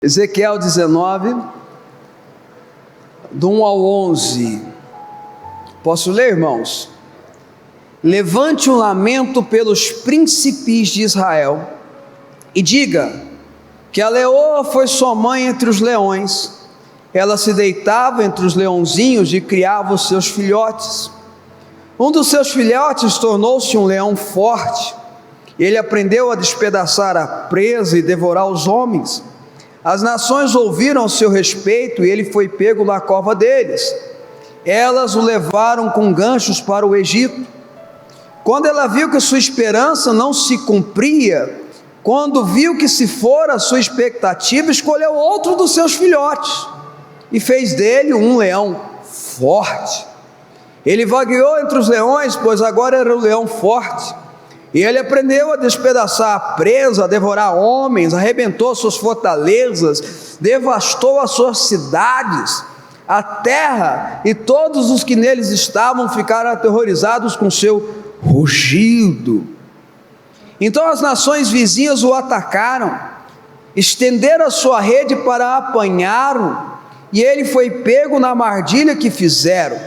Ezequiel 19, do 1 ao 11. Posso ler, irmãos? Levante um lamento pelos príncipes de Israel e diga que a leoa foi sua mãe entre os leões. Ela se deitava entre os leãozinhos e criava os seus filhotes. Um dos seus filhotes tornou-se um leão forte. Ele aprendeu a despedaçar a presa e devorar os homens. As nações ouviram a seu respeito e ele foi pego na cova deles. Elas o levaram com ganchos para o Egito. Quando ela viu que sua esperança não se cumpria, quando viu que se fora a sua expectativa, escolheu outro dos seus filhotes e fez dele um leão forte. Ele vagueou entre os leões, pois agora era o leão forte. E ele aprendeu a despedaçar a presa, a devorar homens, arrebentou suas fortalezas, devastou as suas cidades. A terra e todos os que neles estavam ficaram aterrorizados com seu rugido. Então as nações vizinhas o atacaram, estenderam a sua rede para apanhá-lo, e ele foi pego na armadilha que fizeram.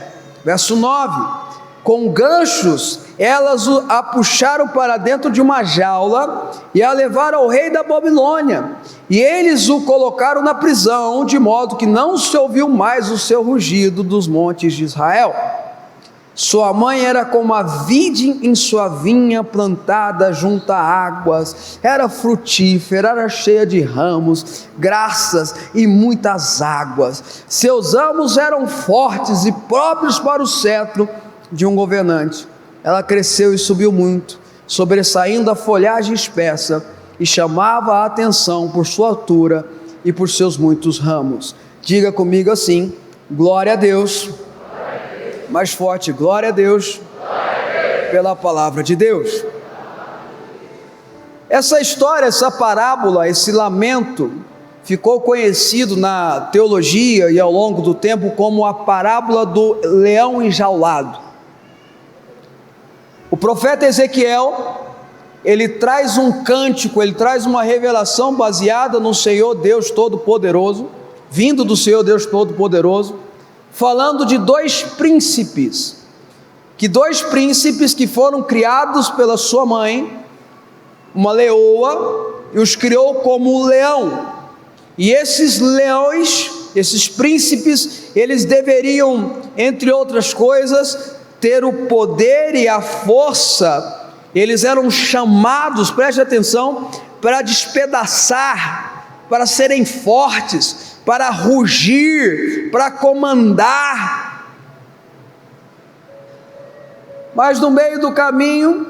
Verso 9: com ganchos elas a puxaram para dentro de uma jaula e a levaram ao rei da Babilônia, e eles o colocaram na prisão, de modo que não se ouviu mais o seu rugido dos montes de Israel. Sua mãe era como a vide em sua vinha plantada junto a águas, era frutífera, era cheia de ramos, graças e muitas águas. Seus amos eram fortes e próprios para o cetro de um governante. Ela cresceu e subiu muito, sobressaindo a folhagem espessa, e chamava a atenção por sua altura e por seus muitos ramos. Diga comigo assim: glória a Deus. Mais forte: glória a Deus, pela palavra de Deus. Essa história, essa parábola, esse lamento ficou conhecido na teologia e ao longo do tempo como a parábola do leão enjaulado. O profeta Ezequiel, ele traz um cântico, ele traz uma revelação baseada no Senhor Deus Todo-Poderoso, vindo do Senhor Deus Todo-Poderoso, falando de dois príncipes que foram criados pela sua mãe, uma leoa, e os criou como um leão. E esses leões, esses príncipes, eles deveriam, entre outras coisas, ter o poder e a força. Eles eram chamados, preste atenção, para despedaçar, para serem fortes, para rugir, para comandar. Mas no meio do caminho,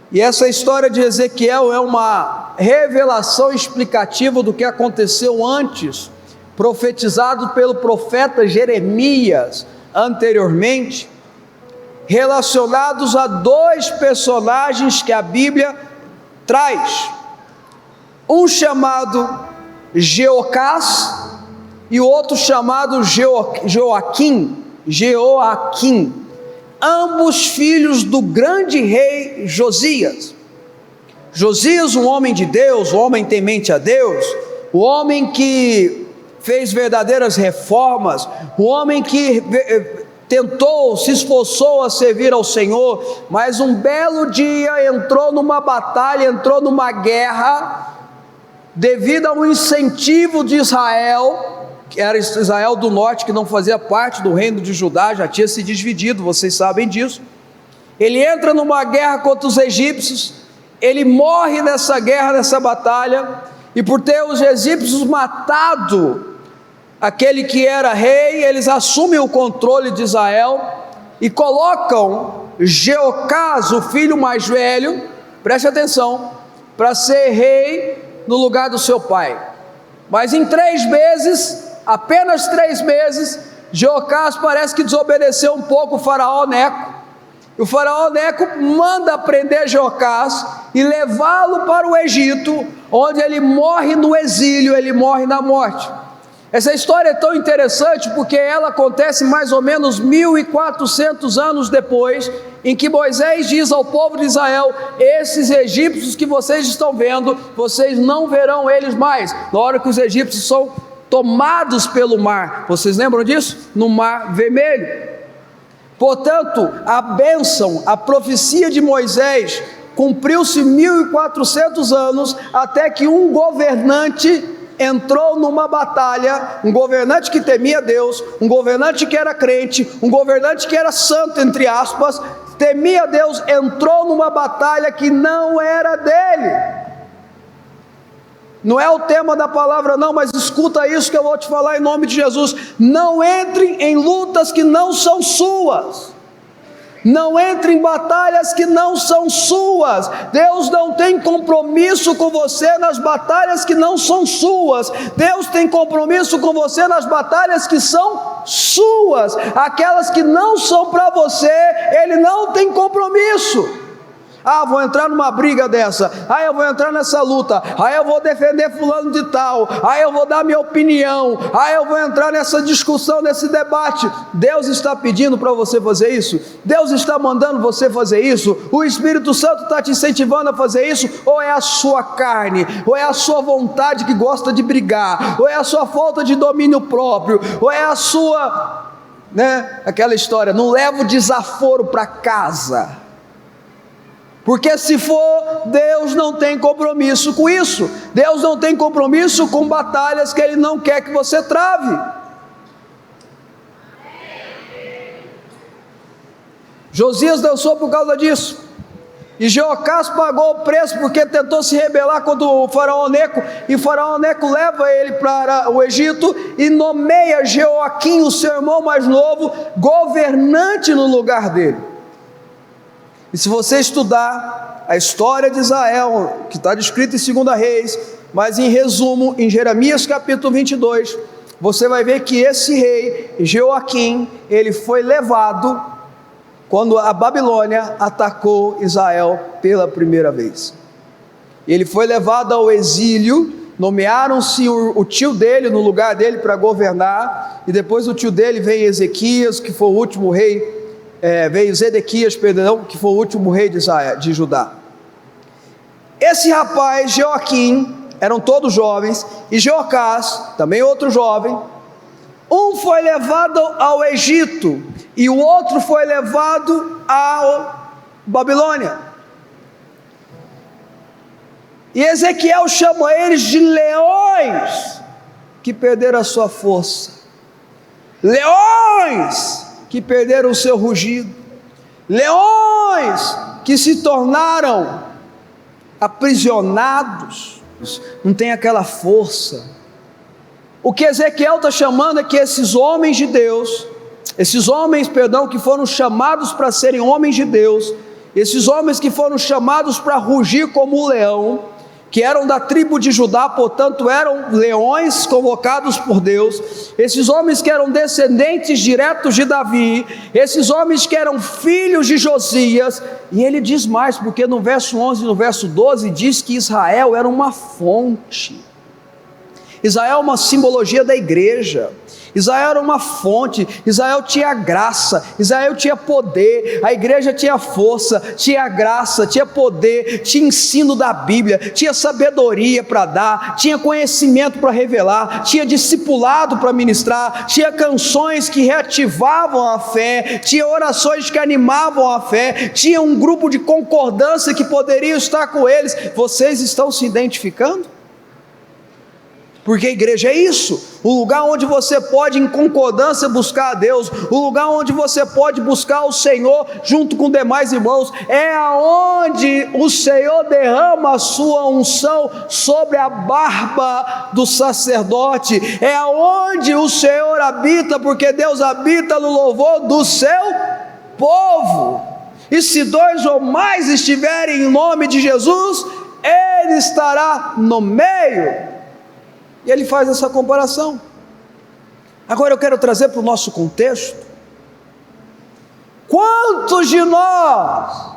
e essa história de Ezequiel é uma revelação explicativa do que aconteceu antes, profetizado pelo profeta Jeremias anteriormente, relacionados a dois personagens que a Bíblia traz, um chamado Jeocás e o outro chamado Joaquim, ambos filhos do grande rei Josias. Josias, um homem de Deus, um homem temente a Deus, o homem que fez verdadeiras reformas, o homem que tentou, se esforçou a servir ao Senhor, mas um belo dia entrou numa batalha, entrou numa guerra, devido a um incentivo de Israel, que era Israel do norte, que não fazia parte do reino de Judá, já tinha se dividido, vocês sabem disso. Ele entra numa guerra contra os egípcios, ele morre nessa guerra, nessa batalha, e por ter os egípcios matado aquele que era rei, eles assumem o controle de Israel e colocam Jeocás, o filho mais velho, preste atenção, para ser rei no lugar do seu pai. Mas em 3 meses, apenas 3 meses, Jeocás parece que desobedeceu um pouco o faraó Neco, e o faraó Neco manda prender Jeocás e levá-lo para o Egito, onde ele morre no exílio, ele morre na morte. Essa história é tão interessante porque ela acontece mais ou menos 1400 anos depois, em que Moisés diz ao povo de Israel: esses egípcios que vocês estão vendo, vocês não verão eles mais, na hora que os egípcios são tomados pelo mar. Vocês lembram disso? No Mar Vermelho. Portanto, a bênção, a profecia de Moisés cumpriu-se 1400 anos, até que um governante entrou numa batalha, um governante que temia Deus, um governante que era crente, um governante que era santo, entre aspas, temia Deus, entrou numa batalha que não era dele. Não é o tema da palavra não, mas escuta isso que eu vou te falar em nome de Jesus: não entre em lutas que não são suas. Não entre em batalhas que não são suas. Deus não tem compromisso com você nas batalhas que não são suas. Deus tem compromisso com você nas batalhas que são suas. Aquelas que não são para você, Ele não tem compromisso. Ah, vou entrar numa briga dessa, eu vou entrar nessa luta, eu vou defender fulano de tal, eu vou dar minha opinião, eu vou entrar nessa discussão, nesse debate. Deus está pedindo para você fazer isso? Deus está mandando você fazer isso? O Espírito Santo está te incentivando a fazer isso? Ou é a sua carne, ou é a sua vontade que gosta de brigar, ou é a sua falta de domínio próprio, ou é a sua, aquela história, não leva o desaforo para casa? Porque se for, Deus não tem compromisso com isso. Deus não tem compromisso com batalhas que Ele não quer que você trave. Josias dançou por causa disso. E Jeocás pagou o preço porque tentou se rebelar contra o faraó Neco. E o faraó Neco leva ele para o Egito e nomeia Jeoaquim, o seu irmão mais novo, governante no lugar dele. E se você estudar a história de Israel, que está descrita em 2 Reis, mas em resumo, em Jeremias capítulo 22, você vai ver que esse rei, Jeoaquim, ele foi levado quando a Babilônia atacou Israel pela primeira vez. Ele foi levado ao exílio, nomearam-se o tio dele no lugar dele para governar, e depois do tio dele veio Ezequias, que foi o último rei, veio Zedequias, que foi o último rei de Judá. Esse rapaz, Jeoaquim, eram todos jovens, e Jeocás, também outro jovem, um foi levado ao Egito, e o outro foi levado à Babilônia. E Ezequiel chama eles de leões que perderam a sua força, leões que perderam o seu rugido, leões que se tornaram aprisionados, não tem aquela força. O que Ezequiel está chamando é que esses homens de Deus, que foram chamados para serem homens de Deus, esses homens que foram chamados para rugir como o leão, que eram da tribo de Judá, portanto eram leões convocados por Deus, esses homens que eram descendentes diretos de Davi, esses homens que eram filhos de Josias, e ele diz mais, porque no verso 11 e no verso 12 diz que Israel era uma fonte. Israel é uma simbologia da igreja. Israel era uma fonte, Israel tinha graça, Israel tinha poder, a igreja tinha força, tinha graça, tinha poder, tinha ensino da Bíblia, tinha sabedoria para dar, tinha conhecimento para revelar, tinha discipulado para ministrar, tinha canções que reativavam a fé, tinha orações que animavam a fé, tinha um grupo de concordância que poderia estar com eles. Vocês estão se identificando? Porque a igreja é isso, o lugar onde você pode em concordância buscar a Deus, o lugar onde você pode buscar o Senhor junto com demais irmãos, é aonde o Senhor derrama a sua unção sobre a barba do sacerdote, é aonde o Senhor habita, porque Deus habita no louvor do seu povo. E se 2 ou mais estiverem em nome de Jesus, Ele estará no meio. E ele faz essa comparação. Agora eu quero trazer para o nosso contexto. Quantos de nós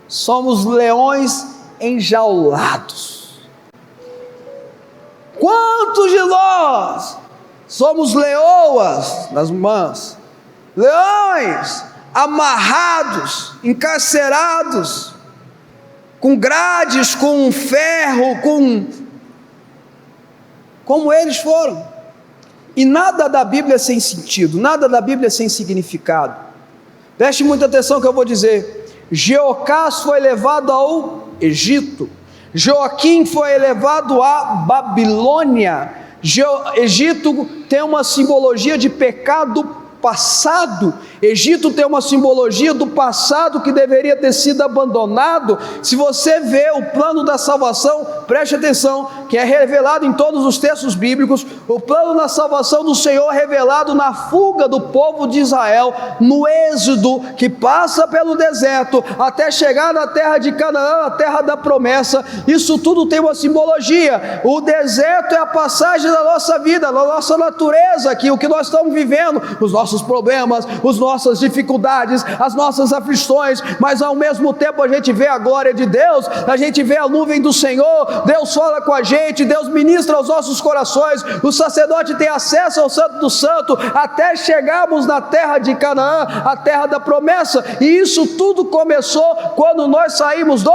somos leões enjaulados? Quantos quantos de nós somos leoas nas mãos, leões amarrados, encarcerados, com grades, com ferro, como eles foram. E nada da Bíblia é sem sentido, nada da Bíblia é sem significado. Preste muita atenção que eu vou dizer. Jeocás foi levado ao Egito, Joaquim foi levado à Babilônia. Egito tem uma simbologia de pecado passado. Egito tem uma simbologia do passado que deveria ter sido abandonado. Se você vê o plano da salvação, preste atenção, que é revelado em todos os textos bíblicos. O plano da salvação do Senhor é revelado na fuga do povo de Israel, no êxodo que passa pelo deserto até chegar na terra de Canaã, a terra da promessa. Isso tudo tem uma simbologia. O deserto é a passagem da nossa vida, da nossa natureza aqui, o que nós estamos vivendo, os nossos problemas, as nossas dificuldades, as nossas aflições, mas ao mesmo tempo a gente vê a glória de Deus, a gente vê a nuvem do Senhor, Deus fala com a gente, Deus ministra aos nossos corações, o sacerdote tem acesso ao Santo do Santo, até chegarmos na terra de Canaã, a terra da promessa. E isso tudo começou quando nós saímos do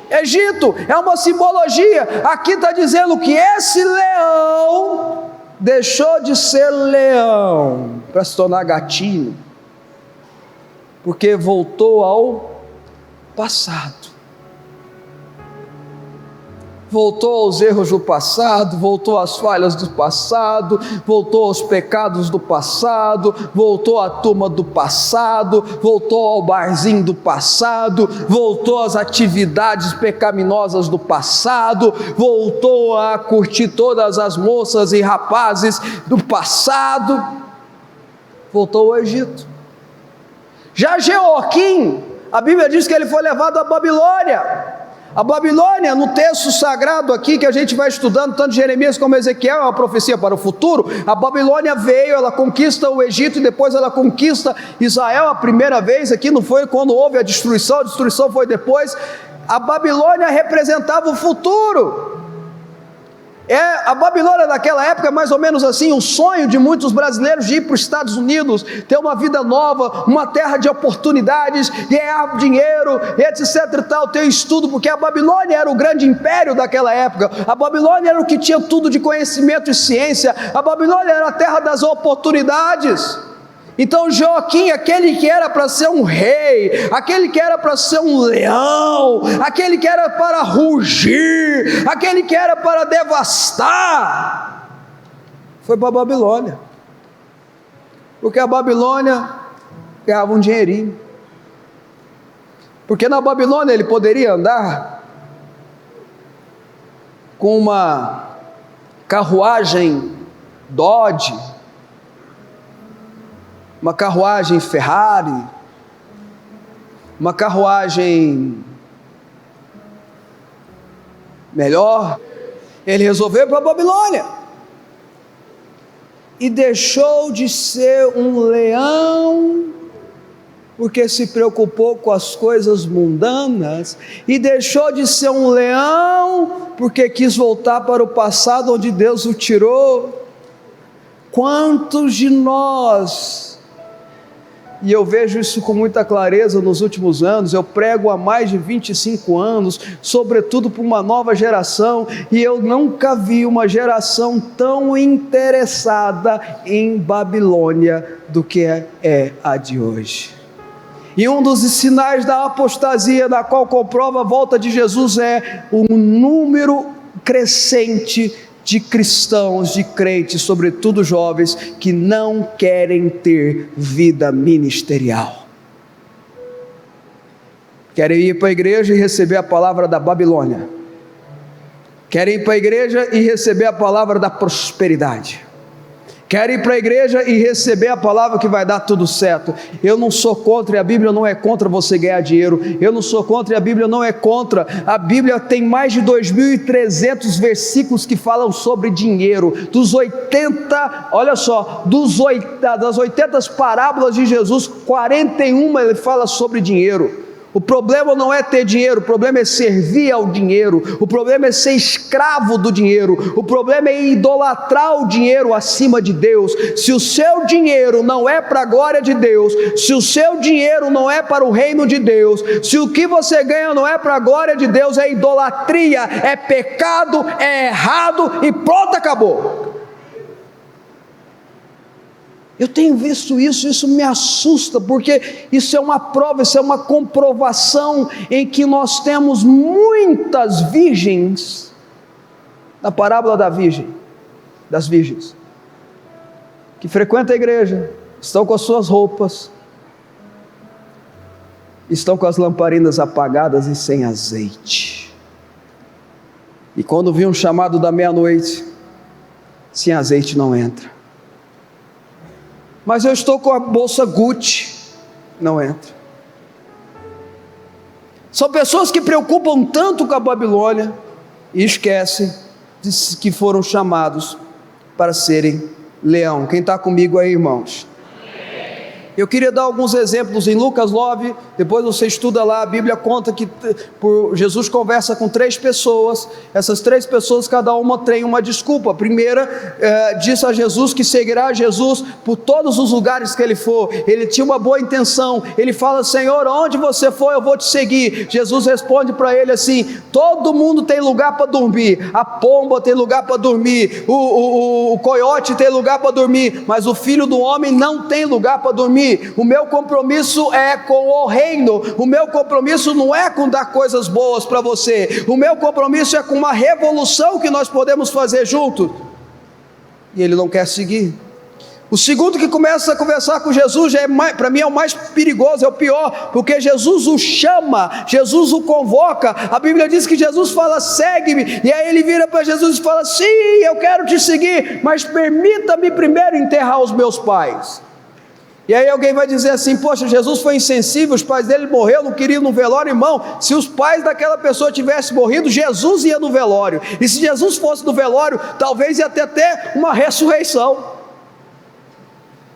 Egito. É uma simbologia. Aqui está dizendo que esse leão deixou de ser leão para se tornar gatinho, porque voltou ao passado, voltou aos erros do passado, voltou às falhas do passado, voltou aos pecados do passado, voltou à turma do passado, voltou ao barzinho do passado, voltou às atividades pecaminosas do passado, voltou a curtir todas as moças e rapazes do passado, voltou ao Egito. Já Jeoaquim, a Bíblia diz que ele foi levado à Babilônia. A Babilônia, no texto sagrado aqui que a gente vai estudando, tanto Jeremias como Ezequiel, é uma profecia para o futuro. A Babilônia veio, ela conquista o Egito e depois ela conquista Israel a primeira vez. Aqui não foi quando houve a destruição foi depois. A Babilônia representava o futuro. A Babilônia daquela época é mais ou menos assim, o sonho de muitos brasileiros de ir para os Estados Unidos, ter uma vida nova, uma terra de oportunidades, ganhar dinheiro, etc e tal, ter estudo, porque a Babilônia era o grande império daquela época. A Babilônia era o que tinha tudo de conhecimento e ciência. A Babilônia era a terra das oportunidades. Então Joaquim, aquele que era para ser um rei, aquele que era para ser um leão, aquele que era para rugir, aquele que era para devastar, foi para a Babilônia, porque a Babilônia ganhava um dinheirinho, porque na Babilônia ele poderia andar com uma carruagem Dodge, uma carruagem Ferrari, uma carruagem melhor. Ele resolveu ir para a Babilônia e deixou de ser um leão, porque se preocupou com as coisas mundanas, e deixou de ser um leão porque quis voltar para o passado onde Deus o tirou. Quantos de nós, e eu vejo isso com muita clareza nos últimos anos, eu prego há mais de 25 anos, sobretudo para uma nova geração, e eu nunca vi uma geração tão interessada em Babilônia do que é a de hoje. E um dos sinais da apostasia, na qual comprova a volta de Jesus, é o número crescente de cristãos, de crentes, sobretudo jovens, que não querem ter vida ministerial. Querem ir para a igreja e receber a palavra da Babilônia. Querem ir para a igreja e receber a palavra da prosperidade. Querem ir para a igreja e receber a palavra que vai dar tudo certo. Eu não sou contra, e a Bíblia não é contra você ganhar dinheiro. Eu não sou contra, e a Bíblia não é contra. A Bíblia tem mais de 2.300 versículos que falam sobre dinheiro. Dos 80, olha só, das 80 parábolas de Jesus, 41 ele fala sobre dinheiro. O problema não é ter dinheiro, o problema é servir ao dinheiro, o problema é ser escravo do dinheiro, o problema é idolatrar o dinheiro acima de Deus. Se o seu dinheiro não é para a glória de Deus, se o seu dinheiro não é para o reino de Deus, se o que você ganha não é para a glória de Deus, é idolatria, é pecado, é errado e pronto, acabou. Eu tenho visto isso me assusta, porque isso é uma prova, isso é uma comprovação em que nós temos muitas virgens, na parábola das virgens, que frequentam a igreja, estão com as suas roupas, estão com as lamparinas apagadas e sem azeite, e quando vem um chamado da meia-noite, sem azeite não entra. Mas eu estou com a bolsa Gucci, não entra. São pessoas que preocupam tanto com a Babilônia e esquecem de que foram chamados para serem leão. Quem está comigo aí, irmãos? Eu queria dar alguns exemplos em Lucas 9, depois você estuda lá, a Bíblia conta que Jesus conversa com 3 pessoas, essas 3 pessoas, cada uma tem uma desculpa. A primeira disse a Jesus que seguirá Jesus por todos os lugares que ele for, ele tinha uma boa intenção, ele fala: Senhor, onde você for eu vou te seguir. Jesus responde para ele assim: todo mundo tem lugar para dormir, a pomba tem lugar para dormir, o coiote tem lugar para dormir, mas o Filho do Homem não tem lugar para dormir. O meu compromisso é com o reino, o meu compromisso não é com dar coisas boas para você, o meu compromisso é com uma revolução que nós podemos fazer juntos, e ele não quer seguir. O segundo que começa a conversar com Jesus, para mim é o mais perigoso, é o pior, porque Jesus o chama, Jesus o convoca. A Bíblia diz que Jesus fala: segue-me, e aí ele vira para Jesus e fala: sim, eu quero te seguir, mas permita-me primeiro enterrar os meus pais. E aí alguém vai dizer assim: poxa, Jesus foi insensível, os pais dele morreram, não queriam ir no velório. Irmão, se os pais daquela pessoa tivessem morrido, Jesus ia no velório, e se Jesus fosse no velório, talvez ia ter até uma ressurreição.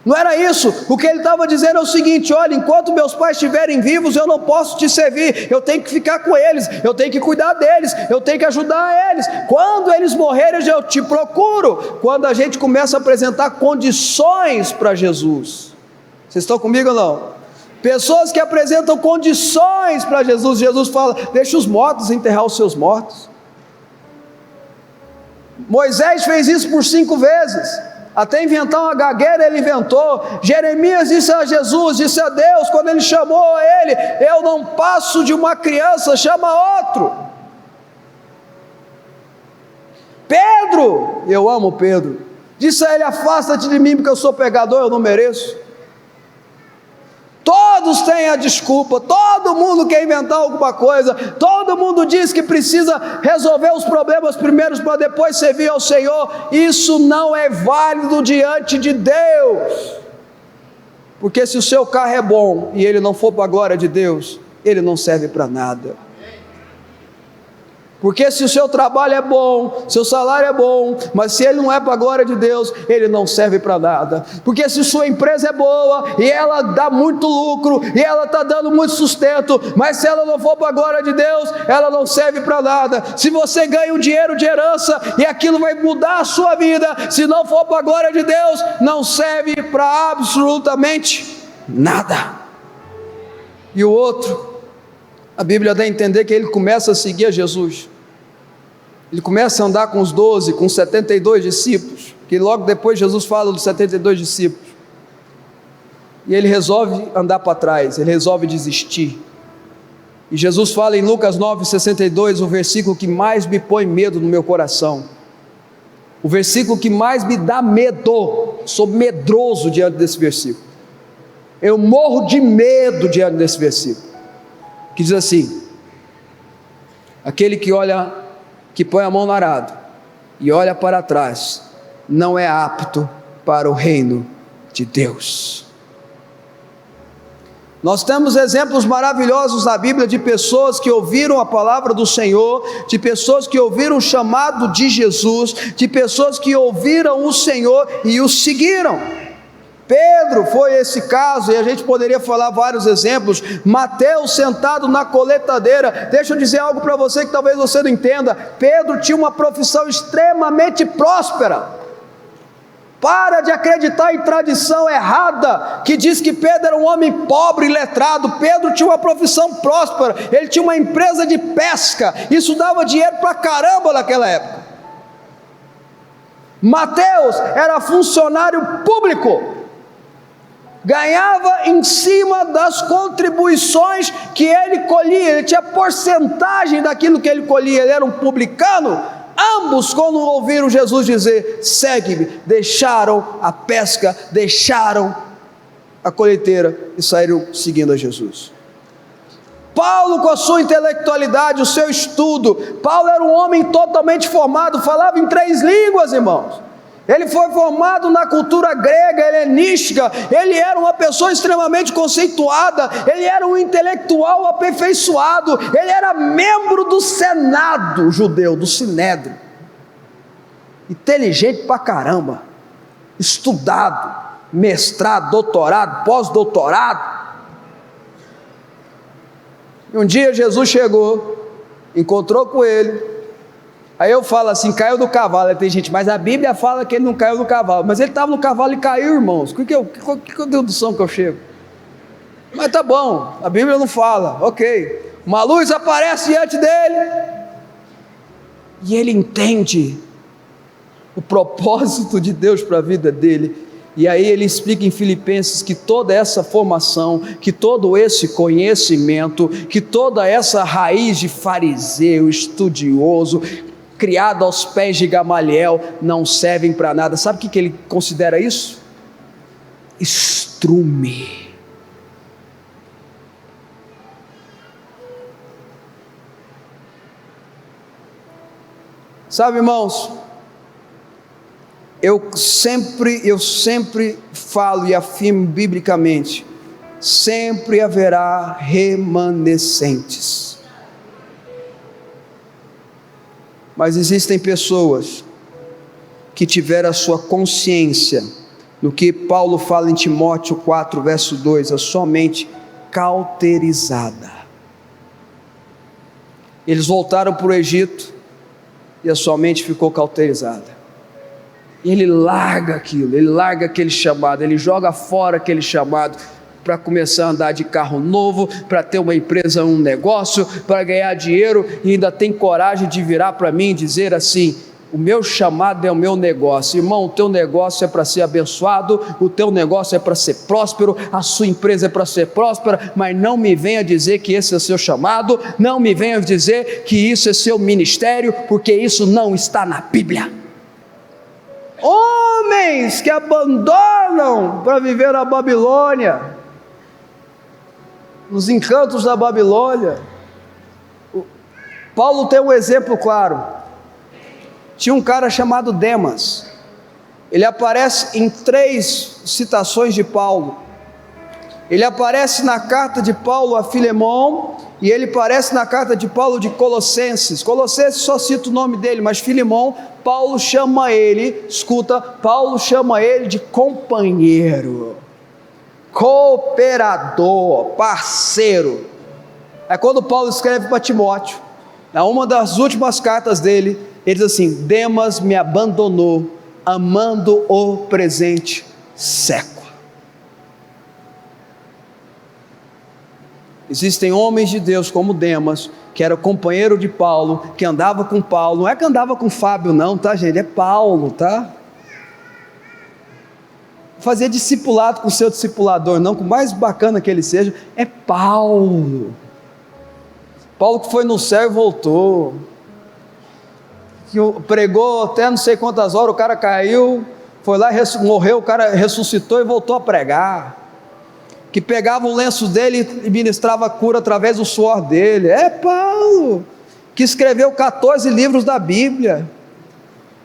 Não era isso. O que ele estava dizendo é o seguinte: olha, enquanto meus pais estiverem vivos, eu não posso te servir, eu tenho que ficar com eles, eu tenho que cuidar deles, eu tenho que ajudar eles. Quando eles morrerem, eu te procuro. Quando a gente começa a apresentar condições para Jesus, vocês estão comigo ou não? Pessoas que apresentam condições para Jesus, Jesus fala: deixa os mortos enterrar os seus mortos. Moisés fez isso por 5 vezes, até inventar uma gagueira ele inventou. Jeremias disse a Jesus, disse a Deus, quando ele chamou a ele: eu não passo de uma criança, chama outro. Pedro, eu amo Pedro, disse a ele: afasta-te de mim, porque eu sou pecador, eu não mereço. Todos têm a desculpa, todo mundo quer inventar alguma coisa, todo mundo diz que precisa resolver os problemas primeiro para depois servir ao Senhor. Isso não é válido diante de Deus, porque se o seu carro é bom e ele não for para a glória de Deus, ele não serve para nada. Porque se o seu trabalho é bom, seu salário é bom, mas se ele não é para a glória de Deus, ele não serve para nada. Porque se sua empresa é boa, e ela dá muito lucro, e ela está dando muito sustento, mas se ela não for para a glória de Deus, ela não serve para nada. Se você ganha um dinheiro de herança, e aquilo vai mudar a sua vida, se não for para a glória de Deus, não serve para absolutamente nada. E o outro, a Bíblia dá a entender que ele começa a seguir a Jesus, ele começa a andar com os 12, com os 72 discípulos, que logo depois Jesus fala dos 72 discípulos, e ele resolve andar para trás, ele resolve desistir. E Jesus fala em Lucas 9:62, o versículo que mais me põe medo no meu coração, o versículo que mais me dá medo, sou medroso diante desse versículo, eu morro de medo diante desse versículo, que diz assim: aquele que põe a mão no arado e olha para trás, não é apto para o reino de Deus. Nós temos exemplos maravilhosos na Bíblia de pessoas que ouviram a palavra do Senhor, de pessoas que ouviram o chamado de Jesus, de pessoas que ouviram o Senhor e o seguiram. Pedro foi esse caso, e a gente poderia falar vários exemplos. Mateus sentado na coletadeira. Deixa eu dizer algo para você que talvez você não entenda. Pedro tinha uma profissão extremamente próspera. Para de acreditar em tradição errada, que diz que Pedro era um homem pobre e letrado. Pedro tinha uma profissão próspera, ele tinha uma empresa de pesca, isso dava dinheiro pra caramba naquela época. Mateus era funcionário público, ganhava em cima das contribuições que ele colhia, ele tinha porcentagem daquilo que ele colhia, ele era um publicano. Ambos, quando ouviram Jesus dizer, segue-me, deixaram a pesca, deixaram a colheiteira e saíram seguindo a Jesus. Paulo, com a sua intelectualidade, o seu estudo, Paulo era um homem totalmente formado, falava em 3 línguas, irmãos. Ele foi formado na cultura grega, helenística, ele era uma pessoa extremamente conceituada, ele era um intelectual aperfeiçoado, ele era membro do Senado judeu, do Sinédrio, inteligente pra caramba, estudado, mestrado, doutorado, pós-doutorado. E um dia Jesus chegou, encontrou com ele. Aí eu falo assim, caiu do cavalo. Aí tem gente, mas a Bíblia fala que ele não caiu do cavalo. Mas ele estava no cavalo e caiu, irmãos. Que dedução que eu chego? Mas tá bom, a Bíblia não fala, ok. Uma luz aparece diante dele, e ele entende o propósito de Deus para a vida dele. E aí ele explica em Filipenses que toda essa formação, que todo esse conhecimento, que toda essa raiz de fariseu, estudioso, criado aos pés de Gamaliel, não servem para nada. Sabe o que ele considera isso? Estrume. Sabe, irmãos, eu sempre falo e afirmo biblicamente, sempre haverá remanescentes. Mas existem pessoas que tiveram a sua consciência, no que Paulo fala em Timóteo 4, verso 2, a sua mente cauterizada. Eles voltaram para o Egito, e a sua mente ficou cauterizada. E ele larga aquilo, ele larga aquele chamado, ele joga fora aquele chamado para começar a andar de carro novo, para ter uma empresa, um negócio, para ganhar dinheiro, e ainda tem coragem de virar para mim e dizer assim: o meu chamado é o meu negócio. Irmão, o teu negócio é para ser abençoado, o teu negócio é para ser próspero, a sua empresa é para ser próspera, mas não me venha dizer que esse é o seu chamado, não me venha dizer que isso é seu ministério, porque isso não está na Bíblia. Homens que abandonam para viver na Babilônia, nos encantos da Babilônia. Paulo tem um exemplo claro. Tinha um cara chamado Demas. Ele aparece em 3 citações de Paulo. Ele aparece na carta de Paulo a Filemão, e ele aparece na carta de Paulo de Colossenses. Colossenses só cita o nome dele, mas Filemão, Paulo chama ele, escuta, Paulo chama ele de companheiro, cooperador, parceiro. É quando Paulo escreve para Timóteo, na uma das últimas cartas dele, ele diz assim: Demas me abandonou, amando o presente século. Existem homens de Deus como Demas, que era companheiro de Paulo, que andava com Paulo. Não é que andava com Fábio não, tá gente? É Paulo, tá? Fazer discipulado com o seu discipulador não, com mais bacana que ele seja, é Paulo. Paulo que foi no céu e voltou, que pregou até não sei quantas horas, o cara caiu, foi lá, morreu, o cara ressuscitou e voltou a pregar, que pegava o lenço dele e ministrava cura através do suor dele. É Paulo, que escreveu 14 livros da Bíblia.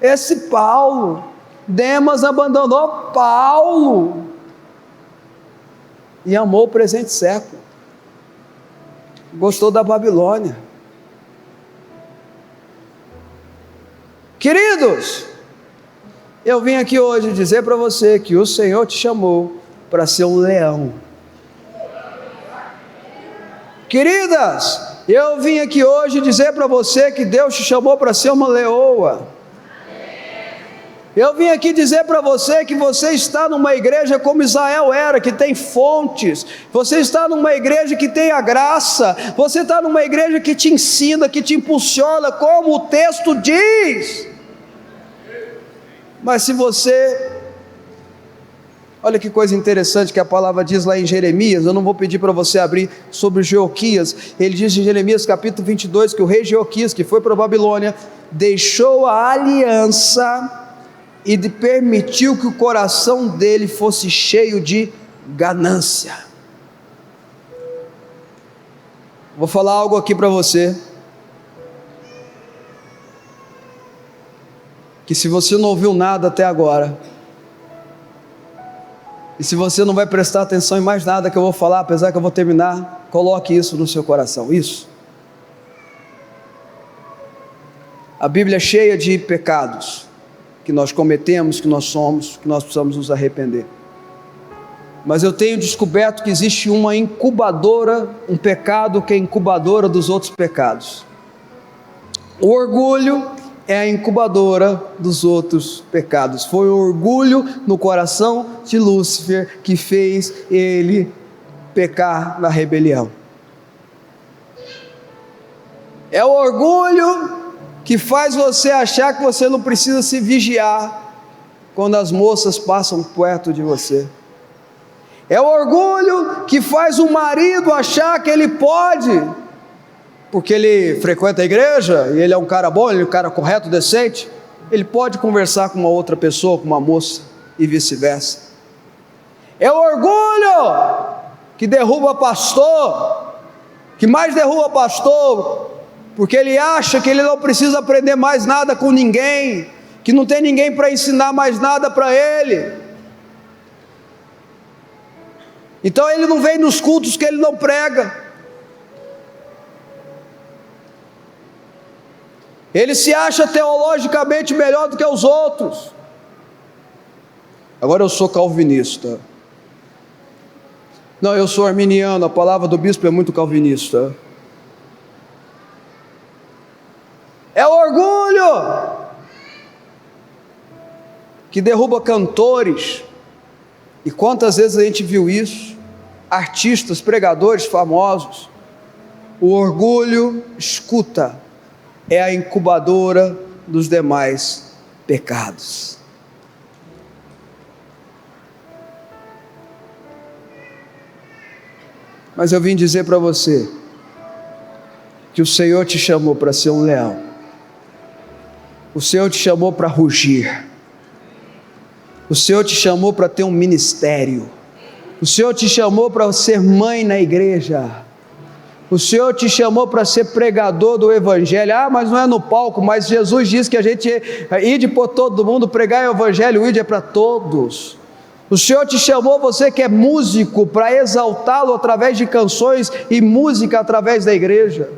Esse Paulo. Demas abandonou Paulo e amou o presente século, gostou da Babilônia. Queridos, Eu vim aqui hoje dizer para você que o Senhor te chamou para ser um leão. Queridas, eu vim aqui hoje dizer para você que Deus te chamou para ser uma leoa. Eu vim aqui dizer para você que você está numa igreja como Israel era, que tem fontes. Você está numa igreja que tem a graça. Você está numa igreja que te ensina, que te impulsiona, como o texto diz. Mas se você... Olha que coisa interessante que a palavra diz lá em Jeremias. Eu não vou pedir para você abrir sobre Jeoquias. Ele diz em Jeremias capítulo 22 que o rei Jeoquias, que foi para a Babilônia, deixou a aliança e permitiu que o coração dele fosse cheio de ganância. Vou falar algo aqui para você, que se você não ouviu nada até agora, e se você não vai prestar atenção em mais nada que eu vou falar, apesar que eu vou terminar, coloque isso no seu coração, isso. A Bíblia é cheia de pecados que nós cometemos, que nós somos, que nós precisamos nos arrepender. Mas eu tenho descoberto que existe uma incubadora, um pecado que é incubadora dos outros pecados. O orgulho é a incubadora dos outros pecados. Foi o orgulho no coração de Lúcifer que fez ele pecar na rebelião. É o orgulho que faz você achar que você não precisa se vigiar quando as moças passam perto de você. É o orgulho que faz o marido achar que ele pode, porque ele frequenta a igreja e ele é um cara bom, ele é um cara correto, decente, ele pode conversar com uma outra pessoa, com uma moça e vice-versa. É o orgulho que derruba pastor, que mais derruba pastor, porque ele acha que ele não precisa aprender mais nada com ninguém, que não tem ninguém para ensinar mais nada para ele. Então ele não vem nos cultos que ele não prega. Ele se acha teologicamente melhor do que os outros. Agora eu sou calvinista. Não, eu sou arminiano, a palavra do bispo é muito calvinista. É o orgulho que derruba cantores. E quantas vezes a gente viu isso? Artistas, pregadores famosos. O orgulho, escuta, é a incubadora dos demais pecados. Mas eu vim dizer para você que o Senhor te chamou para ser um leão. O Senhor te chamou para rugir. O Senhor te chamou para ter um ministério. O Senhor te chamou para ser mãe na igreja. O Senhor te chamou para ser pregador do Evangelho. Mas não é no palco, mas Jesus disse que a gente ide por todo mundo, pregar o Evangelho, o ide é para todos. O Senhor te chamou, você que é músico, para exaltá-lo através de canções e música através da igreja.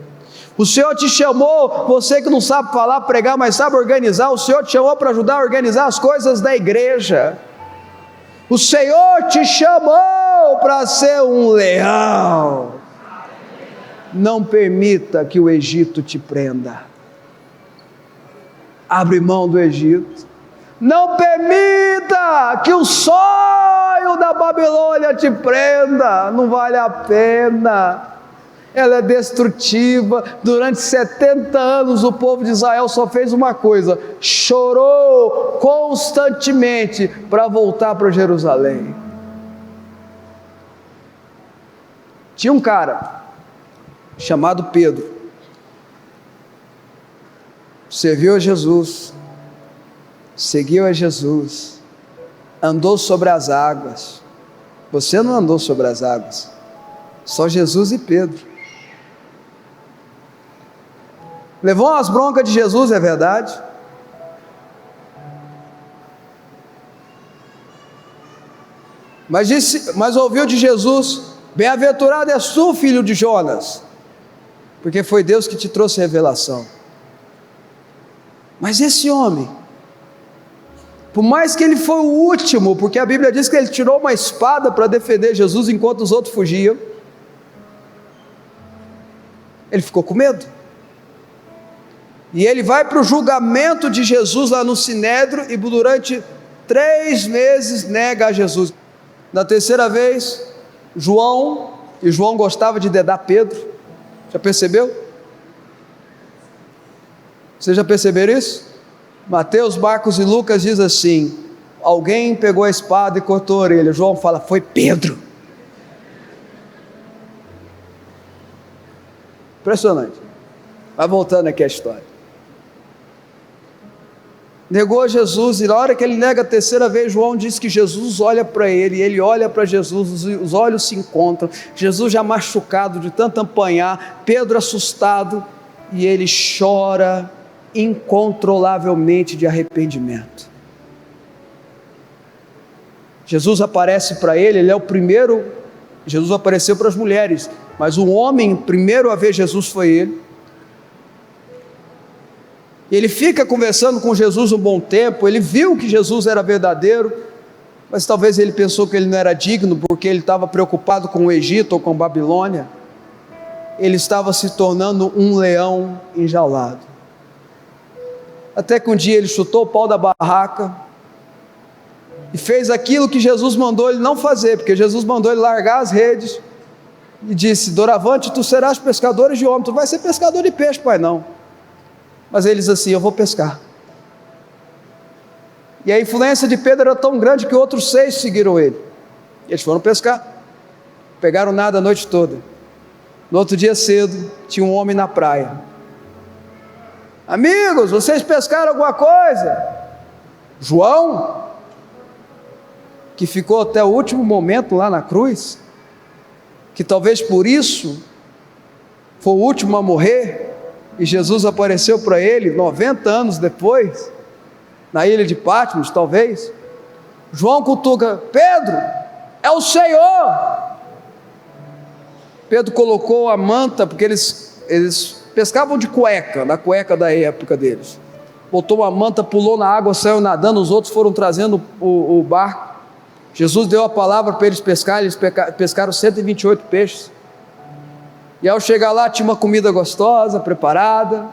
O Senhor te chamou, você que não sabe falar, pregar, mas sabe organizar, o Senhor te chamou para ajudar a organizar as coisas da igreja. O Senhor te chamou para ser um leão. Não permita que o Egito te prenda. Abre mão do Egito. Não permita que o sonho da Babilônia te prenda. Não vale a pena. Ela é destrutiva. Durante 70 anos o povo de Israel só fez uma coisa: chorou constantemente para voltar para Jerusalém. Tinha um cara chamado Pedro, serviu a Jesus, seguiu a Jesus, andou sobre as águas. Você não andou sobre as águas, só Jesus e Pedro. Levou umas broncas de Jesus, é verdade, mas ouviu de Jesus: bem-aventurado és tu, filho de Jonas, porque foi Deus que te trouxe revelação. Mas esse homem Por mais que ele foi o último, porque a Bíblia diz que ele tirou uma espada para defender Jesus enquanto os outros fugiam, ele ficou com medo. E ele vai para o julgamento de Jesus lá no Sinédrio, e durante 3 meses nega a Jesus. Na terceira vez, João gostava de dedar Pedro. Já percebeu? Vocês já perceberam isso? Mateus, Marcos e Lucas diz assim: alguém pegou a espada e cortou a orelha. João fala: foi Pedro. Impressionante. Vai voltando aqui a história. Negou Jesus, e na hora que ele nega a terceira vez, João diz que Jesus olha para ele, e ele olha para Jesus, os olhos se encontram, Jesus já machucado de tanto apanhar, Pedro assustado, e ele chora incontrolavelmente de arrependimento. Jesus aparece para ele é o primeiro. Jesus apareceu para as mulheres, mas o homem primeiro a ver Jesus foi ele. Ele fica conversando com Jesus um bom tempo, ele viu que Jesus era verdadeiro, mas talvez ele pensou que ele não era digno, porque ele estava preocupado com o Egito ou com a Babilônia. Ele estava se tornando um leão enjaulado. Até que um dia ele chutou o pau da barraca e fez aquilo que Jesus mandou ele não fazer, porque Jesus mandou ele largar as redes e disse: doravante tu serás pescador de homens. Tu vai ser pescador de peixe, pai, não. Mas ele diz assim: eu vou pescar. E a influência de Pedro era tão grande que outros 6 seguiram ele. Eles foram pescar, pegaram nada a noite toda. No outro dia cedo, tinha um homem na praia. Amigos, vocês pescaram alguma coisa? João, que ficou até o último momento lá na cruz, que talvez por isso foi o último a morrer, e Jesus apareceu para ele 90 anos depois, na ilha de Patmos, talvez. João cutuca: Pedro, é o Senhor. Pedro colocou a manta, porque eles pescavam de cueca, na cueca da época deles. Botou uma manta, pulou na água, saiu nadando, os outros foram trazendo o barco. Jesus deu a palavra para eles pescarem, eles pescaram 128 peixes. E ao chegar lá, tinha uma comida gostosa, preparada.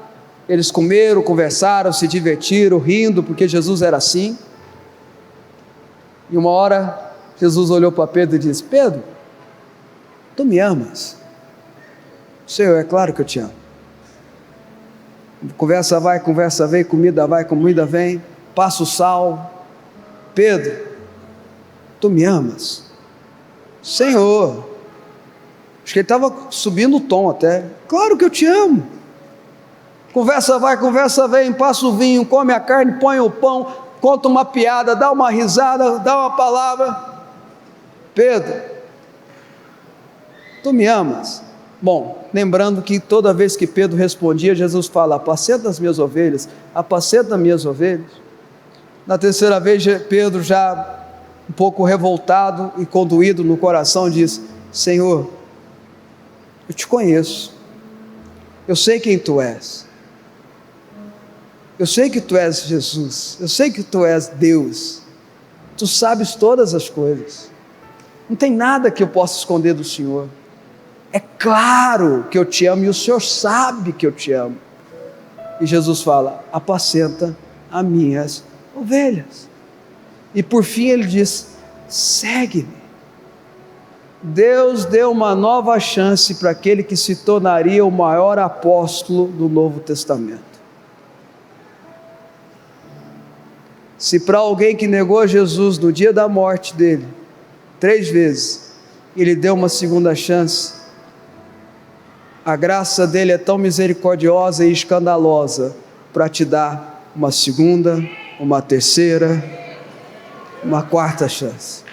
Eles comeram, conversaram, se divertiram, rindo, porque Jesus era assim. E uma hora, Jesus olhou para Pedro e disse: Pedro, tu me amas? Senhor, é claro que eu te amo. Conversa vai, conversa vem, comida vai, comida vem, passa o sal. Pedro, tu me amas? Senhor. Acho que ele estava subindo o tom até. Claro que eu te amo. Conversa vai, conversa vem, passa o vinho, come a carne, põe o pão, conta uma piada, dá uma risada, dá uma palavra. Pedro, tu me amas? Bom, lembrando que toda vez que Pedro respondia, Jesus fala: apacenta as minhas ovelhas, apacenta as minhas ovelhas. Na terceira vez, Pedro, já um pouco revoltado e condoído no coração, diz: Senhor, eu te conheço, eu sei quem tu és, eu sei que tu és Jesus, eu sei que tu és Deus, tu sabes todas as coisas, não tem nada que eu possa esconder do Senhor. É claro que eu te amo, e o Senhor sabe que eu te amo. E Jesus fala: apacenta as minhas ovelhas. E por fim ele diz: segue-me. Deus deu uma nova chance para aquele que se tornaria o maior apóstolo do Novo Testamento. Se para alguém que negou Jesus no dia da morte dele 3 vezes, ele deu uma segunda chance, a graça dele é tão misericordiosa e escandalosa para te dar uma segunda, uma terceira, uma quarta chance.